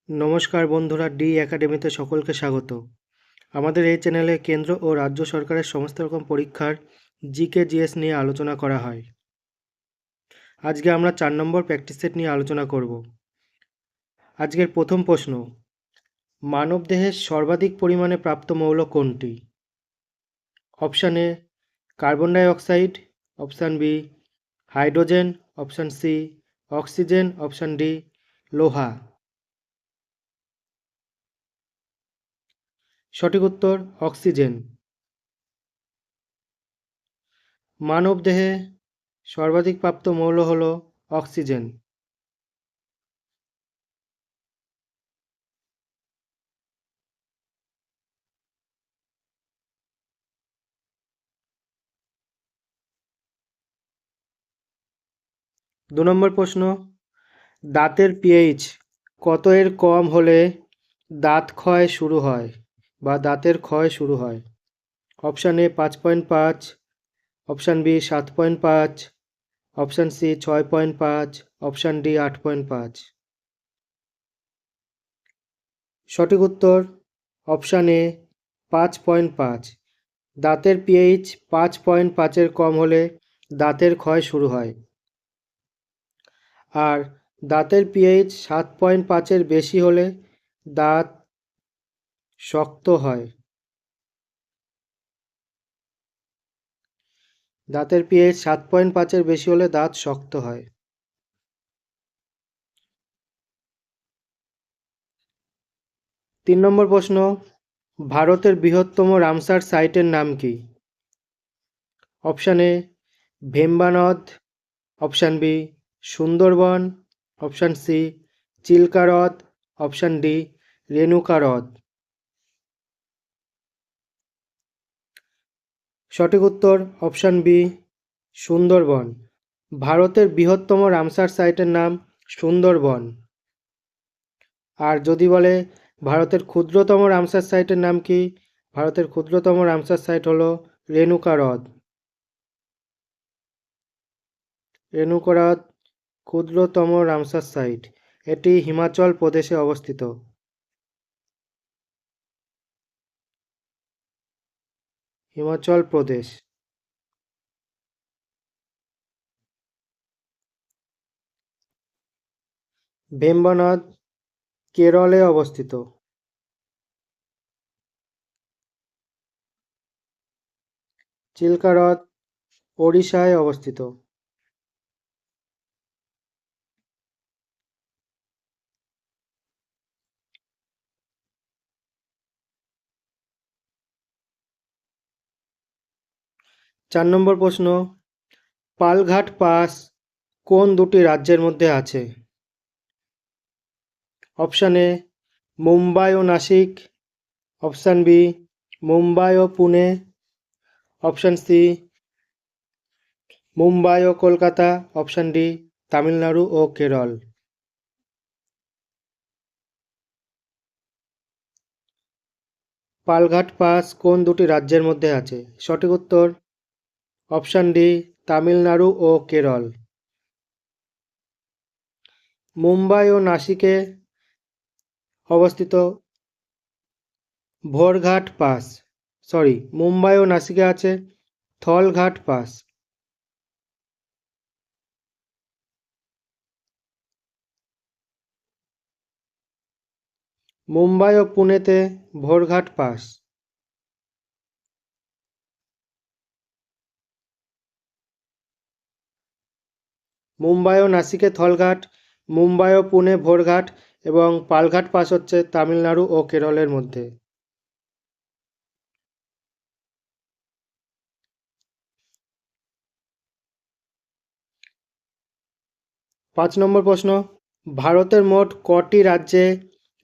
নমস্কার বন্ধুরা, ডি একাডেমিতে সকলকে স্বাগত। আমাদের এই চ্যানেলে কেন্দ্র ও রাজ্য সরকারের সমস্ত রকম পরীক্ষার জিকে জিএস নিয়ে আলোচনা করা হয়। আজকে আমরা 4 নম্বর প্র্যাকটিস সেট নিয়ে আলোচনা করব। আজকের প্রথম প্রশ্ন, মানবদেহের সর্বাধিক পরিমাণে প্রাপ্ত মৌল কোনটি? Option A carbon dioxide, option B hydrogen, option C oxygen, option D লোহা। সঠিক উত্তর অক্সিজেন। মানবদেহে সর্বাধিক প্রাপ্ত মৌল হল অক্সিজেন। দু নম্বর প্রশ্ন, দাঁতের পিএইচ কত এর কম হলে দাঁত ক্ষয় শুরু হয় বা দাঁতের ক্ষয় শুরু হয়? Option A 5.5, option B 7.5, option C 6.5, option D 8.5। সঠিক উত্তর অপশান এ 5.5। দাঁতের পিএইচ 5.5-এর কম হলে দাঁতের ক্ষয় শুরু হয়, আর দাঁতের পিএইচ 7.5-এর বেশি হলে দাঁত শক্ত হয়। দাঁতের পিএইচ 7.5-এর বেশি হলে দাঁত শক্ত হয়। 3 নম্বর প্রশ্ন, ভারতের বৃহত্তম রামসার সাইটের নাম কি? অপশান এ ভেম্বা নদ, option B Sundarban, option C Chilka হ্রদ, অপশান ডি রেণুকা হ্রদ। সঠিক উত্তর অপশান বি সুন্দরবন। ভারতের বৃহত্তম রামসার সাইটের নাম সুন্দরবন। আর যদি বলে ভারতের ক্ষুদ্রতম রামসার সাইটের নাম কি? ভারতের ক্ষুদ্রতম রামসার সাইট হলো রেণুকা হ্রদ। রেণুকা হ্রদ ক্ষুদ্রতম রামসার সাইট। এটি হিমাচল প্রদেশে অবস্থিত। হিমাচল প্রদেশ। ভেম্বা নদ কেরলে অবস্থিত। চিল্কা হ্রদ ওড়িশায় অবস্থিত। চার নম্বর প্রশ্ন, পালঘাট পাস কোন দুটি রাজ্যের মধ্যে আছে? অপশান এ মুম্বাই ও নাসিক, অপশান বি মুম্বাই ও পুনে, অপশান সি মুম্বাই ও কলকাতা, অপশান ডি তামিলনাড়ু ও কেরল। পালঘাট পাস কোন দুটি রাজ্যের মধ্যে আছে? সঠিক উত্তর অপশান ডি তামিলনাড়ু ও কেরল। মুম্বাই ও নাসিকে অবস্থিত ভোরঘাট পাস, মুম্বাই ও নাসিকে আছে থলঘাট পাস। মুম্বাই ও পুনেতে ভোরঘাট পাস। মুম্বাই ও নাসিকে থলঘাট, মুম্বাই ও পুনে ভোরঘাট এবং পালঘাট পাস হচ্ছে তামিলনাড়ু ও কেরলের মধ্যে। 5 নম্বর প্রশ্ন, ভারতের মোট কটি রাজ্যে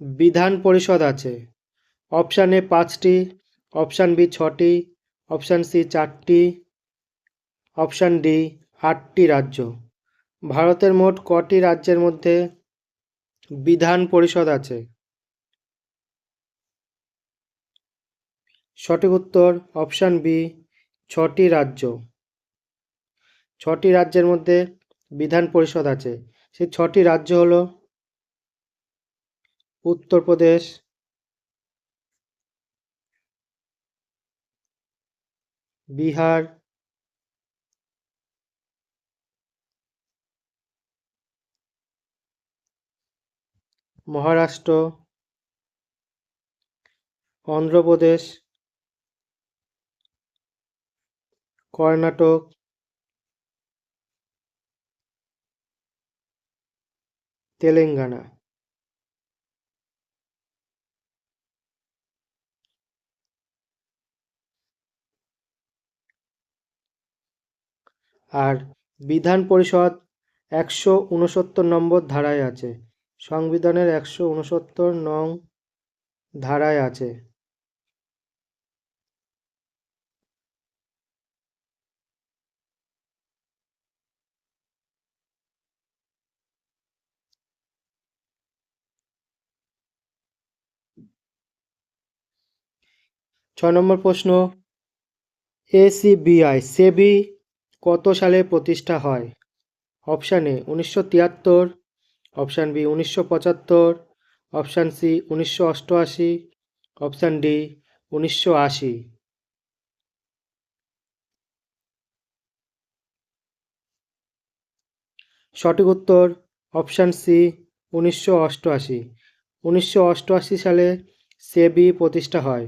বিধান পরিষদ আছে? অপশান এ 5টি, অপশান বি 6টি, অপশান সি 4টি, অপশান ডি 8টি রাজ্য। ভারতের মোট কটি রাজ্যের মধ্যে বিধান পরিষদ আছে? সঠিক উত্তর অপশান বি 6টি রাজ্য। 6টি রাজ্যের মধ্যে বিধান পরিষদ আছে। সেই 6টি রাজ্য হলো উত্তরপ্রদেশ, বিহার, মহারাষ্ট্র, অন্ধ্রপ্রদেশ, কর্ণাটক, তেলেঙ্গানা। আর বিধান পরিষদ 169 ধারায় আছে। সংবিধানের 169 ধারায় আছে। ছয় নম্বর প্রশ্ন, এসিবিআই সেবি কত সালে প্রতিষ্ঠা হয়? Option A 1973, option B 1975, option C 1988, option D 1980। সঠিক উত্তর অপশান সি 1988। 1988 সালে সেবি প্রতিষ্ঠা হয়।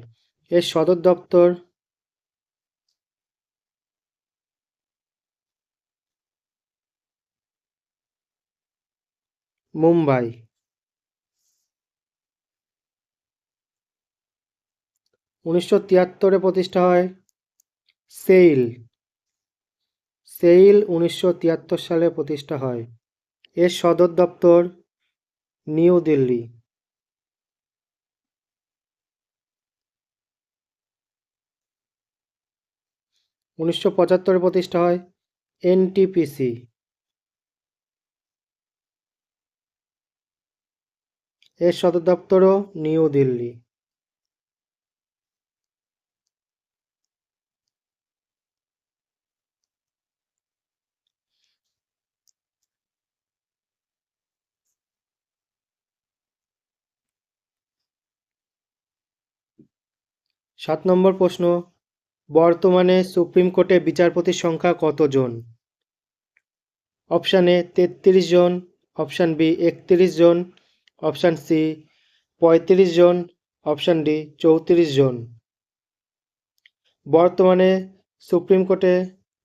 এর সদর দপ্তর মুম্বাই। 1973 প্রতিষ্ঠা হয় সেইল। সেইল 1973 সালে প্রতিষ্ঠা হয়। এর সদর দপ্তর নিউ দিল্লি। 1975 প্রতিষ্ঠা হয় এনটিপিসি। এর সদর দপ্তরও নিউ দিল্লি। সাত নম্বর প্রশ্ন, বর্তমানে সুপ্রিম কোর্টে বিচারপতির সংখ্যা কতজন? অপশান এ 33 জন, অপশান বি 31 জন, অপশান সি 35 জন, অপশান ডি 34 জন। বর্তমানে সুপ্রিম কোর্টে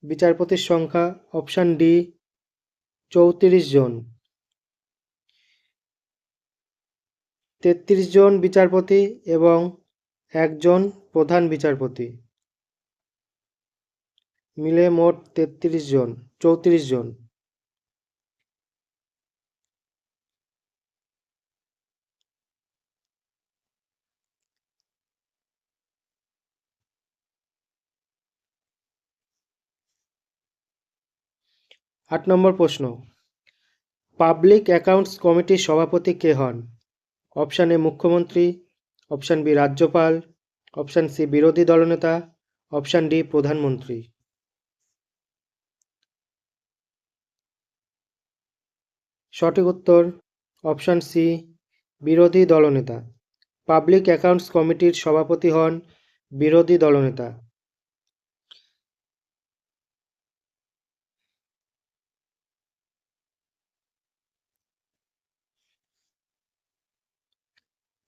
বিচারপতির সংখ্যা অপশান ডি 34 জন। 33 জন বিচারপতি এবং একজন প্রধান বিচারপতি, মিলে মোট 34 জন। 8 নম্বর প্রশ্ন, পাবলিক অ্যাকাউন্টস কমিটির সভাপতি কে হন? অপশান এ মুখ্যমন্ত্রী, অপশান বি রাজ্যপাল, অপশান সি বিরোধী দলনেতা, অপশান ডি প্রধানমন্ত্রী। সঠিক উত্তর অপশান সি বিরোধী দলনেতা। পাবলিক অ্যাকাউন্টস কমিটির সভাপতি হন বিরোধী দলনেতা।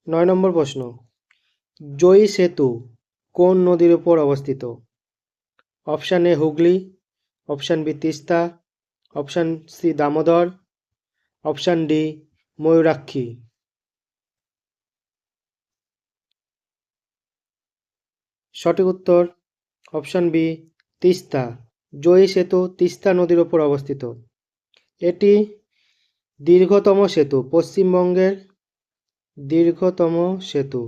9 নম্বর প্রশ্ন, জয়ী সেতু কোন নদীর উপর অবস্থিত? Option A Hooghly, option B Teesta, option C Damodar, option D Mayurakshi. সঠিক উত্তর অপশান বি তিস্তা। জয়ী সেতু তিস্তা নদীর উপর অবস্থিত। এটি দীর্ঘতম সেতু, পশ্চিমবঙ্গের দীর্ঘতম সেতু।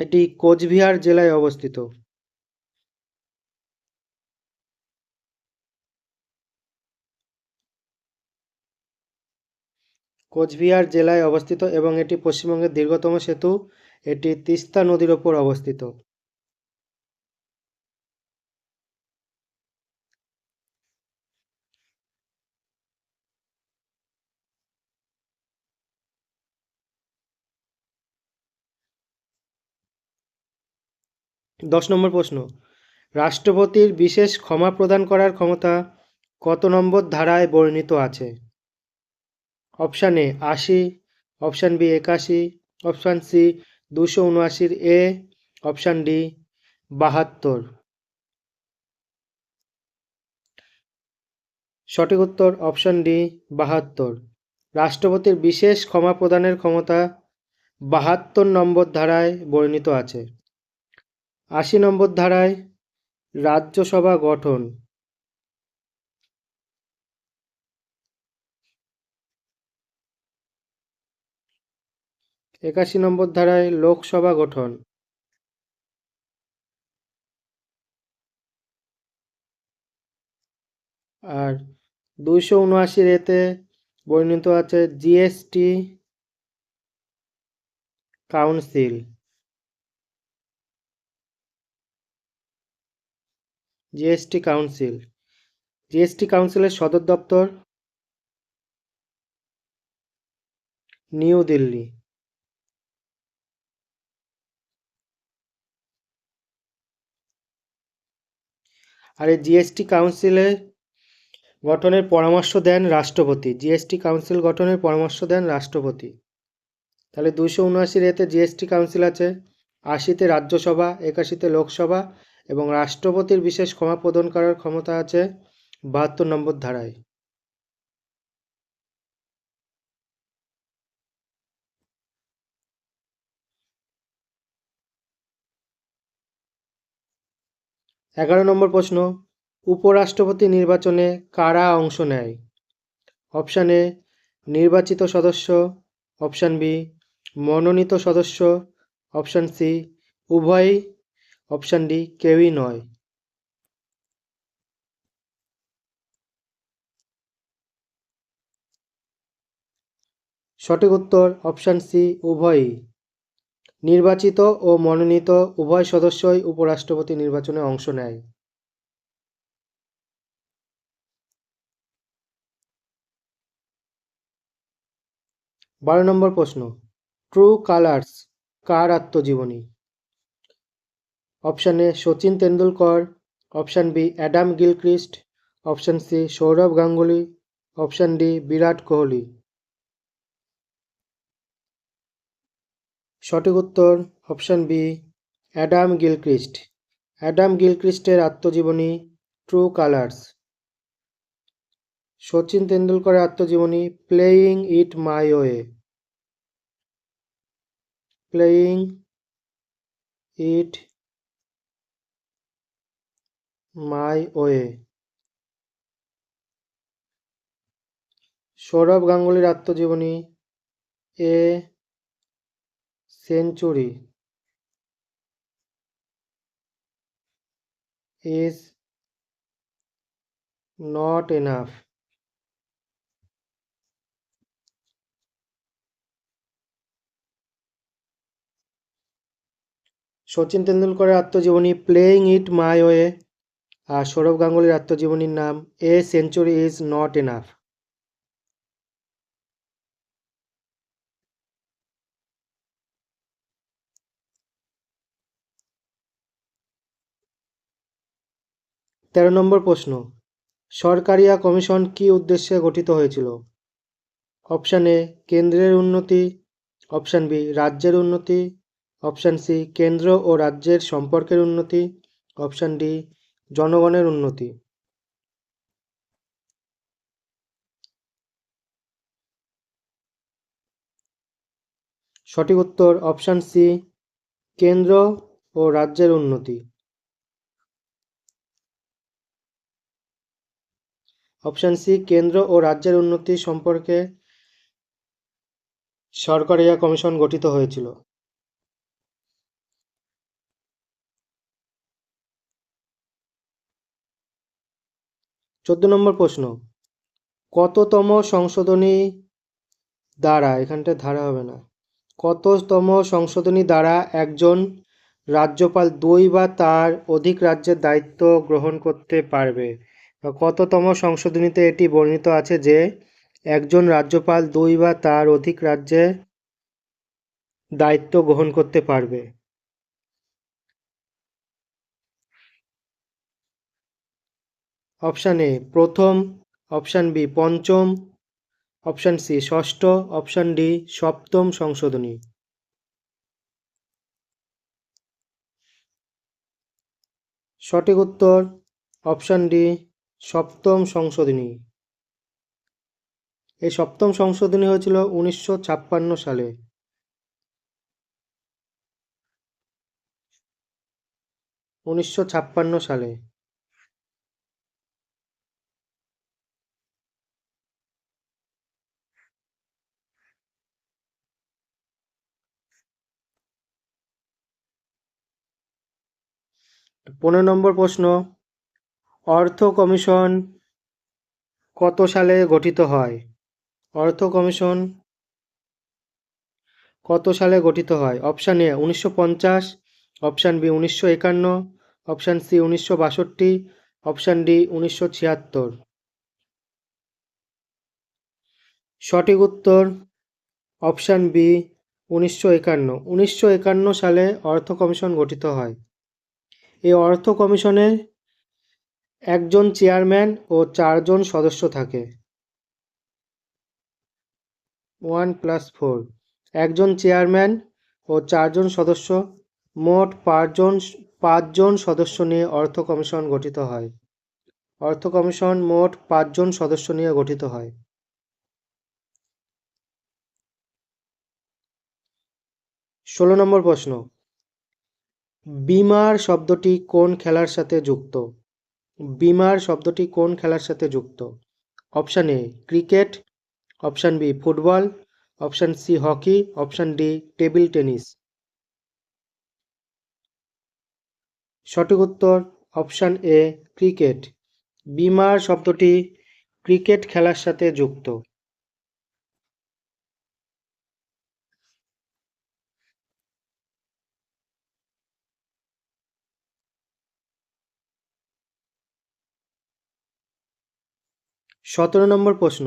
এটি কোচবিহার জেলায় অবস্থিত। কোচবিহার জেলায় অবস্থিত এবং এটি পশ্চিমবঙ্গের দীর্ঘতম সেতু। এটি তিস্তা নদীর ওপর অবস্থিত। 10 নম্বর প্রশ্ন, রাষ্ট্রপতির বিশেষ ক্ষমা প্রদান করার ক্ষমতা কত নম্বর ধারায় বর্ণিত আছে? Option A 80, option B 81, option C 279 A, option D 72। সঠিক উত্তর অপশান ডি 72। রাষ্ট্রপতির বিশেষ ক্ষমা প্রদানের ক্ষমতা 72 নম্বর ধারায় বর্ণিত আছে। 80 নম্বর ধারায় রাজ্যসভা গঠন, 81 নম্বর ধারায় লোকসভা গঠন, আর 279 এতে বর্ণিত আছে GST council. GST council, GST কাউন্সিলের সদর দপ্তর নিউ দিল্লি। আর এই জিএসটি কাউন্সিলের গঠনের পরামর্শ দেন রাষ্ট্রপতি। জিএসটি কাউন্সিল গঠনের পরামর্শ দেন রাষ্ট্রপতি। তাহলে 279 এতে জিএসটি কাউন্সিল আছে, 80-তে রাজ্যসভা, 81-তে লোকসভা এবং রাষ্ট্রপতির বিশেষ ক্ষমা প্রদান করার ক্ষমতা আছে 72 নম্বর ধারায়। এগারো নম্বর প্রশ্ন, উপরাষ্ট্রপতি নির্বাচনে কারা অংশ নেয়? অপশান এ নির্বাচিত সদস্য, অপশান বি মনোনীত সদস্য, অপশান সি উভয়ই, অপশান ডি কেউই নয়। সঠিক উত্তর অপশান সি উভয়ই। নির্বাচিত ও মনোনীত উভয় সদস্যই উপরাষ্ট্রপতি নির্বাচনে অংশ নেয়। 12 নম্বর প্রশ্ন, ট্রু কালার্স কার আত্মজীবনী? Option A Sachin Tendulkar, option B Adam Gilchrist, option C Sourav Ganguly, option D Virat Kohli. সঠিক উত্তর option B Adam Gilchrist. Adam গিলক্রিস্টের আত্মজীবনী ট্রু কালার্স। সচিন তেন্ডুলকরের আত্মজীবনী playing it my way. Playing it my way. Sourav গাঙ্গুলির আত্মজীবনী a century is not enough. Sachin তেন্ডুলকরের আত্মজীবনী প্লেয়িং ইট মাই ওয়ে, আর সৌরভ গাঙ্গুলির আত্মজীবনীর নাম a century is not enough. তেরো নম্বর প্রশ্ন, সরকারিয়া কমিশন কী উদ্দেশ্যে গঠিত হয়েছিল? অপশান এ কেন্দ্রের উন্নতি, অপশান বি রাজ্যের উন্নতি, অপশান সি কেন্দ্র ও রাজ্যের সম্পর্কের উন্নতি, অপশান ডি জনগণের উন্নতি। সঠিক উত্তর অপশান সি কেন্দ্র ও রাজ্যের উন্নতি। অপশান সি কেন্দ্র ও রাজ্যের উন্নতি সম্পর্কে সরকারিয়া কমিশন গঠিত হয়েছিল। 14 নম্বর প্রশ্ন, কততম সংশোধনী দ্বারা, এখানটা ধারা হবে না, কততম সংশোধনী দ্বারা একজন রাজ্যপাল 2 বা তার অধিক রাজ্যের দায়িত্ব গ্রহণ করতে পারবে? কততম সংশোধনীতে এটি বর্ণিত আছে যে একজন রাজ্যপাল 2 বা তার অধিক রাজ্যে দায়িত্ব গ্রহণ করতে পারবে? অপশান এ প্রথম, অপশান বি পঞ্চম, অপশান সি ষষ্ঠ, অপশান ডি সপ্তম সংশোধনী। সঠিক উত্তর অপশান ডি সপ্তম সংশোধনী। এই সপ্তম সংশোধনী হয়েছিল 1956 সালে। সালে। পনেরো নম্বর প্রশ্ন, অর্থ কমিশন কত সালে গঠিত হয়? অর্থ কমিশন কত সালে গঠিত হয়? Option A 1950, option B 1951, option C 1962, option D 1976। সঠিক উত্তর অপশান বি 1951। 1951 সালে অর্থ কমিশন গঠিত হয়। এই অর্থ কমিশনের একজন চেয়ারম্যান ও 4 জন সদস্য থাকে। 1+4, একজন চেয়ারম্যান ও 4 জন সদস্য, মোট 5 জন সদস্য নিয়ে অর্থ কমিশন গঠিত হয়। অর্থ কমিশন মোট 5 জন সদস্য নিয়ে গঠিত হয়। 16 নম্বর প্রশ্ন, বিমার শব্দটি কোন খেলার সাথে যুক্ত? বিমার শব্দটি কোন খেলার সাথে যুক্ত? Option A cricket, option B football, option C hockey, option D table tennis. সঠিক উত্তর অপশান এ ক্রিকেট। বিমার শব্দটি ক্রিকেট খেলার সাথে যুক্ত। সতেরো নম্বর প্রশ্ন,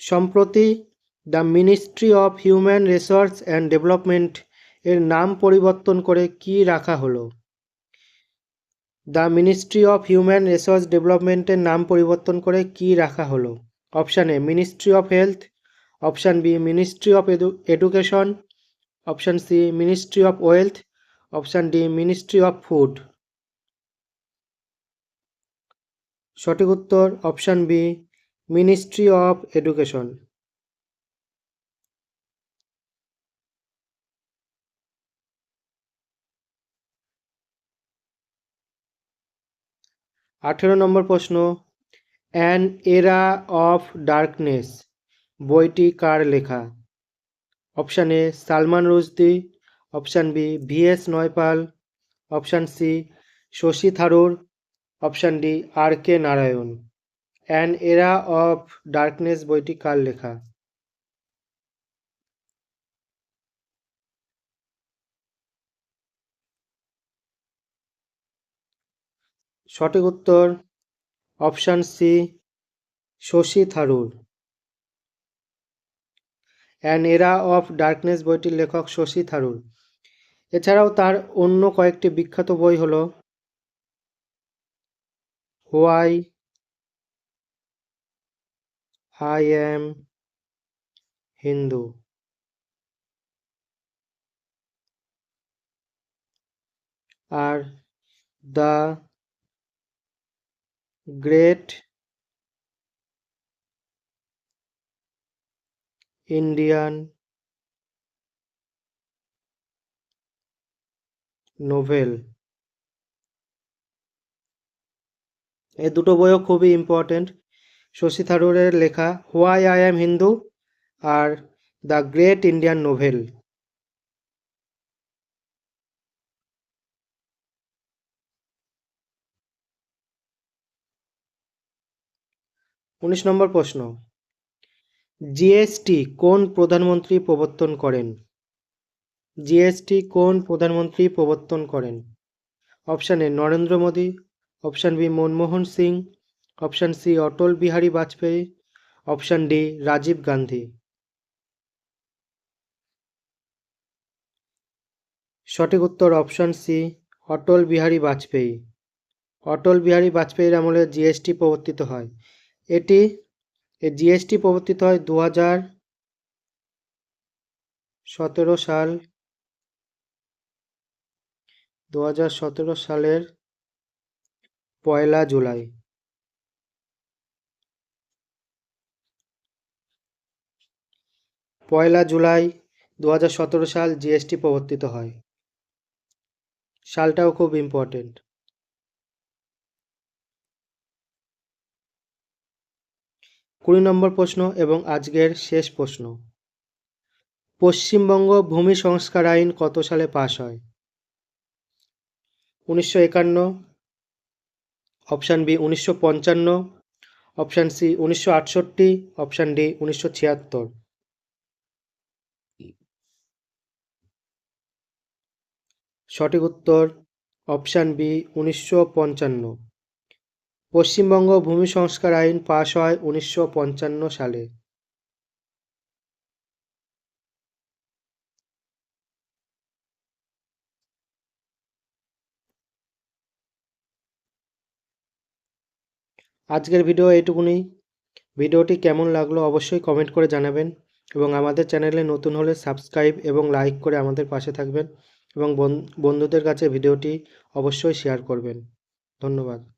সম্প্রতি the ministry of human resource and development এর নাম পরিবর্তন করে কি রাখা হলো? The ministry of human resource ডেভেলপমেন্টের নাম পরিবর্তন করে কি রাখা হলো? Option A ministry of health, option B ministry of education, option C ministry of wealth, option D ministry of food. সঠিক উত্তর option B ministry of education. 18 number প্রশ্ন, অ্যান এরা অফ ডার্কনেস বইটি কার লেখা? Option A Salman Rushdie, option B V S Naipaul, option C Shashi Tharoor, option D R K Narayan. An era of darkness বইটি কার লেখা? সঠিক উত্তর option C Shashi Tharoor. An era of darkness বইটির লেখক শশী থারুর। এছাড়াও তার অন্য কয়েকটি বিখ্যাত বই হল why I am Hindu, are the great Indian novel. এই দুটো বইও খুবই ইম্পর্টেন্ট। শশী থারুরের লেখা why I am Hindu are the great Indian novel. 19 নম্বর প্রশ্ন, জিএসটি কোন প্রধানমন্ত্রী প্রবর্তন করেন? জিএসটি কোন প্রধানমন্ত্রী প্রবর্তন করেন? Option A Narendra Modi, option B Manmohan Singh, option C Atal Bihari Vajpayee, option D Rajiv Gandhi. সঠিক উত্তর অপশান সি অটল বিহারী বাজপেয়ী। অটল বিহারী বাজপেয়ীর আমলে জিএসটি প্রবর্তিত হয়? এটি জিএসটি প্রবর্তিত হয় 2017 সাল 2017 সালের 1 জুলাই। পয়লা জুলাই 2017 সাল জিএসটি প্রবর্তিত হয়। সালটাও খুব ইম্পর্টেন্ট। 20 নম্বর প্রশ্ন এবং আজকের শেষ প্রশ্ন। পশ্চিমবঙ্গ ভূমি সংস্কার আইন কত সালে পাস হয়? 1951, option B 1955, option C 1968, option D 1976। সঠিক উত্তর অপশান বি 1955। পশ্চিমবঙ্গ ভূমি সংস্কার আইন পাস হয় 1955 সালে। আজকের ভিডিও এইটুকুনি। ভিডিওটি কেমন লাগলো অবশ্যই কমেন্ট করে জানাবেন এবং আমাদের চ্যানেলে নতুন হলে সাবস্ক্রাইব এবং লাইক করে আমাদের পাশে থাকবেন এবং বন্ধুদের কাছে ভিডিওটি অবশ্যই শেয়ার করবেন। ধন্যবাদ।